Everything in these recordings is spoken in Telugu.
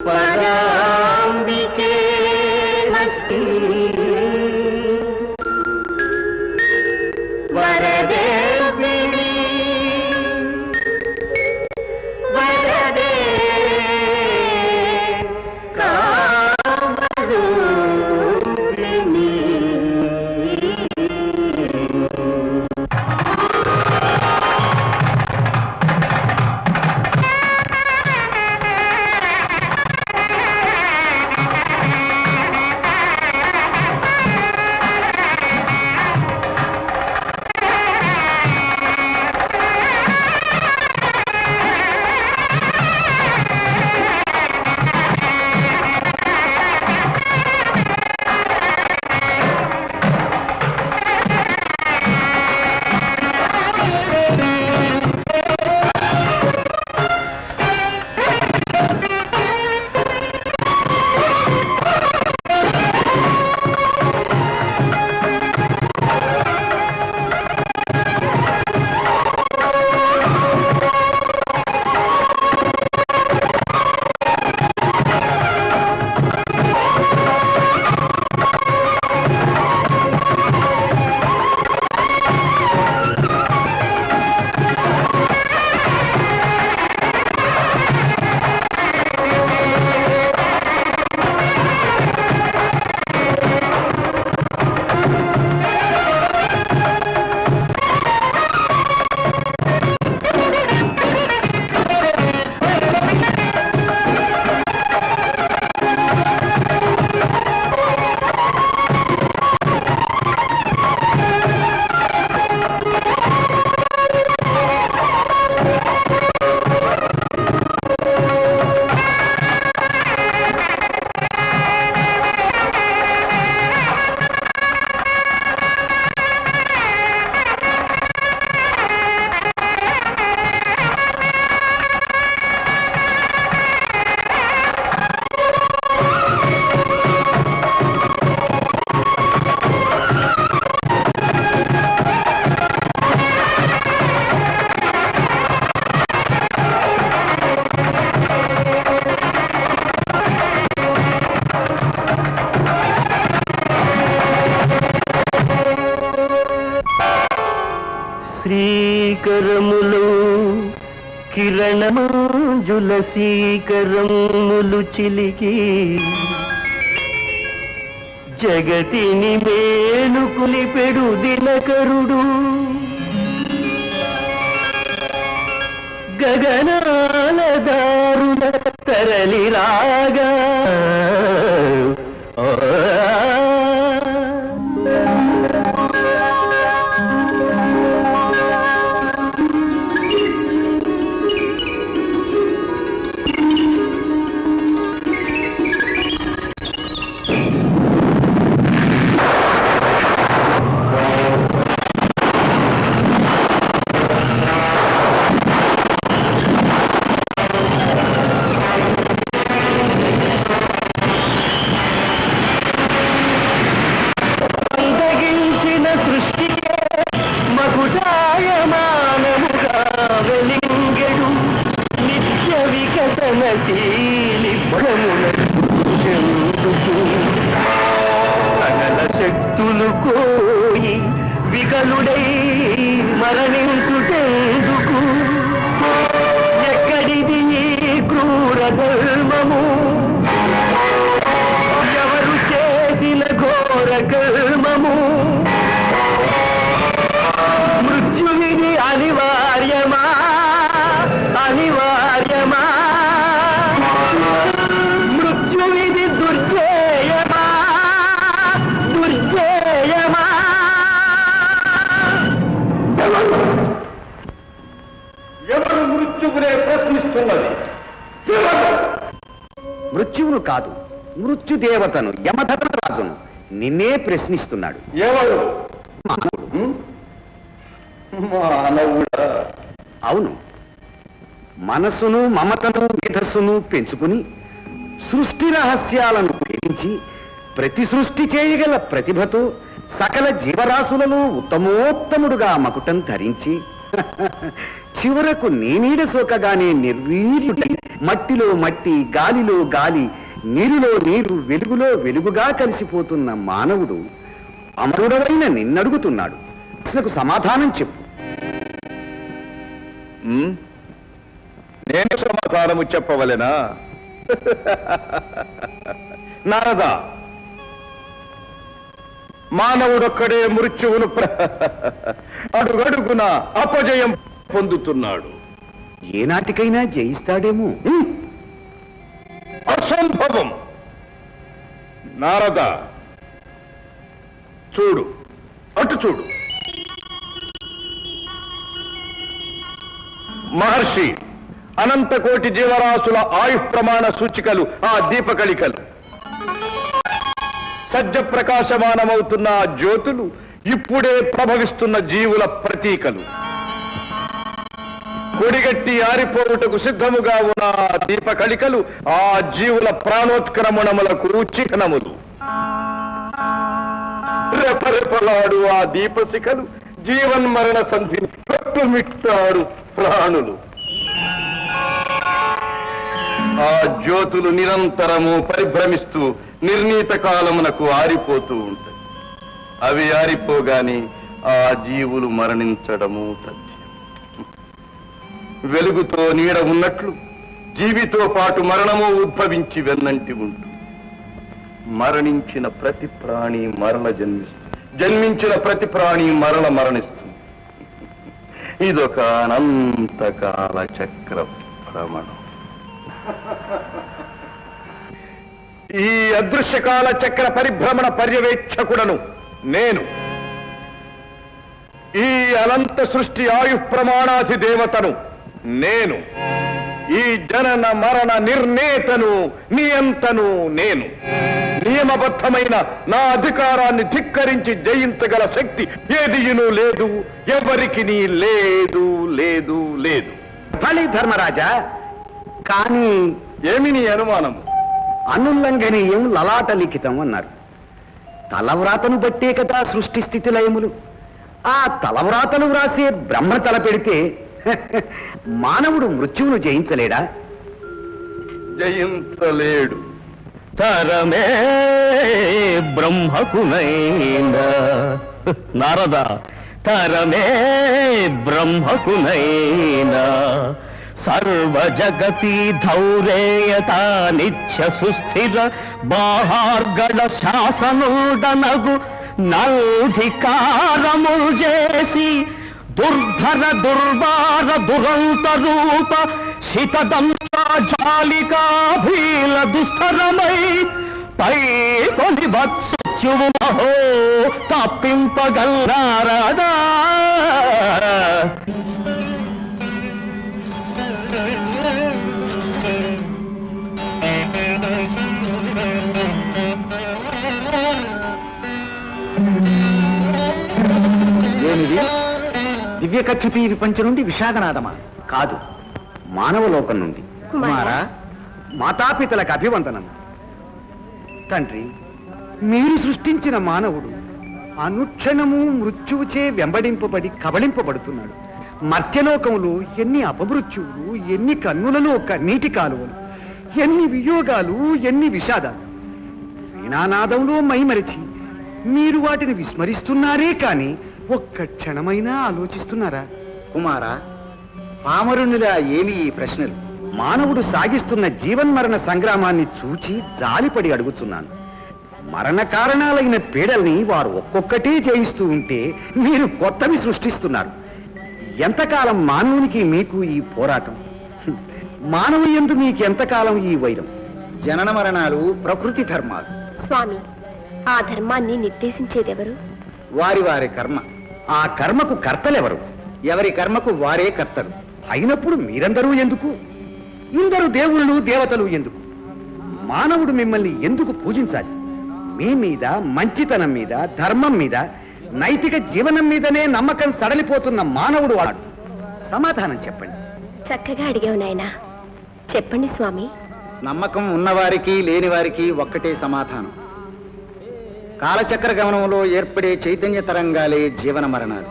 పరాంబికే హస్తి వరదే వరదే కామరూపిణి. శ్రీకరములు కిరణమంజుల సీకరములు చిలికి జగతిని మేలుకులిపెడు దినకరుడు గగనాల దారుణ తరలి రాగా సకల శక్తులు కోయి వికలుడై మరణించుటెందుకు ఎక్కడిది ఈ క్రూర ధర్మము ఎవరు చేసిన ఘోర కర్మము మృత్యువిధి అనివార్యమా అనివార్యమా మృత్యువిధి దుర్జేయమా దుర్జేయమా ఎవరు మృత్యువునే ప్రశ్నిస్తున్నది? మృత్యువును కాదు, మృత్యుదేవతను యమధర్మరాజును నిన్నే ప్రశ్నిస్తున్నాడు. ఎవరు? మానవుడు. మానవుడా? అవును, మనసును మమతను మేధస్సును పెంచుకుని సృష్టి రహస్యాలను గ్రహించి ప్రతి సృష్టి చేయగల ప్రతిభతో సకల జీవరాశులలో ఉత్తమోత్తముడుగా మకుటం ధరించి చివరకు నీనీడ సోకగానే నిర్వీర్యుడై మట్టిలో మట్టి, గాలిలో గాలి, నీరులో నీరు, వెలుగులో వెలుగుగా కలిసిపోతున్న మానవుడు అమరుడవైన నిన్నడుగుతున్నాడు. అసలు సమాధానం చెప్పు. నేను సమాధానము చెప్పవలెనా? నారదా, మానవుడొక్కడే మృత్యువును అడుగడుగున అపజయం పొందుతున్నాడు. ఏనాటికైనా జయిస్తాడేమో. అసంభవం. నారద, చూడు, అటు చూడు. మహర్షి, అనంతకోటి జీవరాశుల ఆయు ప్రమాణ సూచికలు ఆ దీపకళికలు. సజ్జ ప్రకాశమానమవుతున్న ఆ జ్యోతులు ఇప్పుడే ప్రభవిస్తున్న జీవుల ప్రతీకలు. కొడిగట్టి ఆరిపోవుటకు సిద్ధముగా ఉన్న ఆ దీపకళికలు ఆ జీవుల ప్రాణోత్క్రమణములకు చిహ్నములు. రెపరెపలాడు ఆ దీపశిఖలు జీవన్మరణ సంధిని పెట్టుమిట్టాడు ప్రాణులు. ఆ జ్యోతులు నిరంతరము పరిభ్రమిస్తూ నిర్ణీత కాలమునకు ఆరిపోతూ ఉంటాయి. అవి ఆరిపోగాని ఆ జీవులు మరణించడము తథ్యం. వెలుగుతో నీడ ఉన్నట్లు జీవితో పాటు మరణము ఉద్భవించి వెన్నంటి ఉంటుంది. మరణించిన ప్రతి ప్రాణి మరల జన్మిస్తుంది, జన్మించిన ప్రతి ప్రాణి మరల మరణిస్తుంది. ఇదొక అనంతకాల చక్ర భ్రమణం. ఈ అదృశ్యకాల చక్ర పరిభ్రమణ పర్యవేక్షకుడను నేను. ఈ అనంత సృష్టి ఆయు ప్రమాణాధి దేవతను నేను. ఈ జనన మరణ నిర్ణేతను నియంతను నేను. నియమబద్ధమైన నా అధికారాన్ని ధిక్కరించి జయించగల శక్తి ఏదియును లేదు, ఎవరికి లేదు లేదు లేదు. ఫలి ధర్మరాజా, కానీ ఏమి నీ అనుమానము? అనుల్లంఘనీయం లలాట లిఖితం అన్నారు. తలవ్రాతను బట్టే కదా సృష్టి స్థితి లయములు. ఆ తలవ్రాతను వ్రాసే బ్రహ్మ తలపెడితే మానవుడు మృత్యువును జయించలేడా? జయించలేడు. తరమే బ్రహ్మకునైనా నారద, తరమే బ్రహ్మకునైనా సర్వ జగతి ధౌరేయత నిత్య సుస్థిర బాహార్గణ శాసనుడనగు నల్ధికారము చేసి దుర్ధర దుర్వార దురంత రూప శితదంశాలికాభీల దుస్తరమై పై కొని వత్సుచ్యువు మహో తప్పింపగల్లారదా. ఏమిది? దివ్య కచ్చిపి విపంచ నుండి విషాదనాదమా? కాదు, మానవలోకం నుండి. కుమారా, మాతాపితలకు అభివందనం. తండ్రి, మీరు సృష్టించిన మానవుడు అనుక్షణము మృత్యువుచే వెంబడింపబడి కబళింపబడుతున్నాడు. మర్త్యలోకములు ఎన్ని అపమృత్యువులు, ఎన్ని కన్నులలో కన్నీటి కాలువలు, ఎన్ని వియోగాలు, ఎన్ని విషాదాలు. వీణానాదంలో మైమరిచి మీరు వాటిని విస్మరిస్తున్నారే కాని ఒక్క క్షణమైనా ఆలోచిస్తున్నారా? కుమారా, పామరునిలా ఏమి ఈ ప్రశ్నలు? మానవుడు సాగిస్తున్న జీవన్మరణ సంగ్రామాన్ని చూచి జాలిపడి అడుగుతున్నాను. మరణ కారణాలైన పీడల్ని వారు ఒక్కొక్కటే జయిస్తూ ఉంటే మీరు కొత్తవి సృష్టిస్తున్నారు. ఎంతకాలం మానవునికి మీకు ఈ పోరాటం? మానవు యందు మీకెంతకాలం ఈ వైరం? జనన మరణాలు ప్రకృతి ధర్మాలు. స్వామి, ఆ ధర్మాన్ని నిర్దేశించేదెవరు? వారి వారి కర్మ. ఆ కర్మకు కర్తలెవరు? ఎవరి కర్మకు వారే కర్తలు. అయినప్పుడు మీరందరూ ఎందుకు? ఇందరు దేవుళ్ళు దేవతలు ఎందుకు? మానవుడు మిమ్మల్ని ఎందుకు పూజించాలి? మీ మీద, మంచితనం మీద, ధర్మం మీద, నైతిక జీవనం మీదనే నమ్మకం సడలిపోతున్న మానవుడు వాడు. సమాధానం చెప్పండి. చక్కగా అడిగావు నాయనా. చెప్పండి స్వామి. నమ్మకం ఉన్నవారికి లేని వారికి ఒక్కటే సమాధానం. కాలచక్ర గమనంలో ఏర్పడే చైతన్య తరంగాలే జీవన మరణాలు.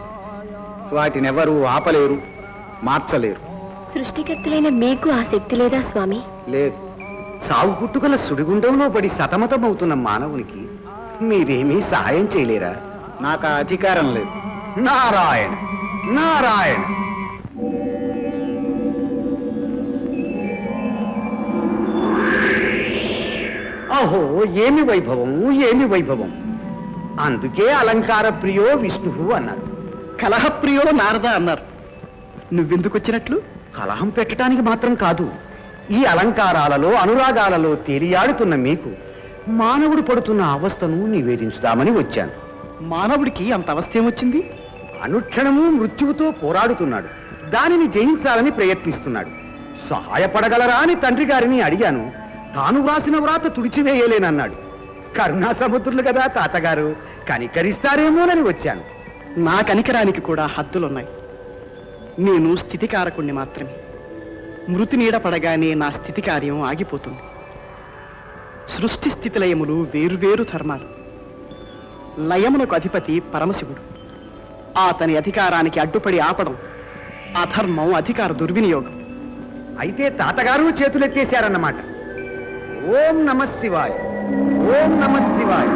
వాటినెవరూ ఆపలేరు, మార్చలేరు. సృష్టికర్తలైన మీకు ఆ శక్తి లేదా స్వామి? లేదు. సాగు పుట్టుకల సుడిగుండంలో పడి సతమతమవుతున్న మానవునికి మీరేమీ సహాయం చేయలేరా? నాకు ఆ అధికారం లేదు. నారాయణ నారాయణ. అహో, ఏమి వైభవం, ఏమి వైభవం! అందుకే అలంకార ప్రియో విష్ణువు అన్నారు. కలహప్రియో నారద అన్నారు. నువ్వెందుకు వచ్చినట్లు? కలహం పెట్టడానికి మాత్రం కాదు, ఈ అలంకారాలలో అనురాగాలలో తేలియాడుతున్న మీకు మానవుడు పడుతున్న అవస్థను నివేదించుదామని వచ్చాను. మానవుడికి అంత అవస్థ ఏమొచ్చింది? అనుక్షణము మృత్యువుతో పోరాడుతున్నాడు. దానిని జయించాలని ప్రయత్నిస్తున్నాడు. సహాయపడగలరా అని తండ్రి గారిని అడిగాను. తాను వ్రాసిన వ్రాత తుడిచివేయలేనన్నాడు. కరుణా సముద్రులు కదా తాతగారు, కనికరిస్తారేమోనని వచ్చాను. నా కనికరానికి కూడా హద్దులున్నాయి. నేను స్థితికారకుణ్ణి మాత్రమే. మృతి నీడ పడగానే నా స్థితి కార్యం ఆగిపోతుంది. సృష్టి స్థితి లయములు వేరువేరు ధర్మాలు. లయమునకు అధిపతి పరమశివుడు. అతని అధికారానికి అడ్డుపడి ఆపడం అధర్మం, అధికార దుర్వినియోగం. అయితే తాతగారు చేతులెత్తేశారన్నమాట. ఓం నమః శివాయ, ఓం నమః శివాయ.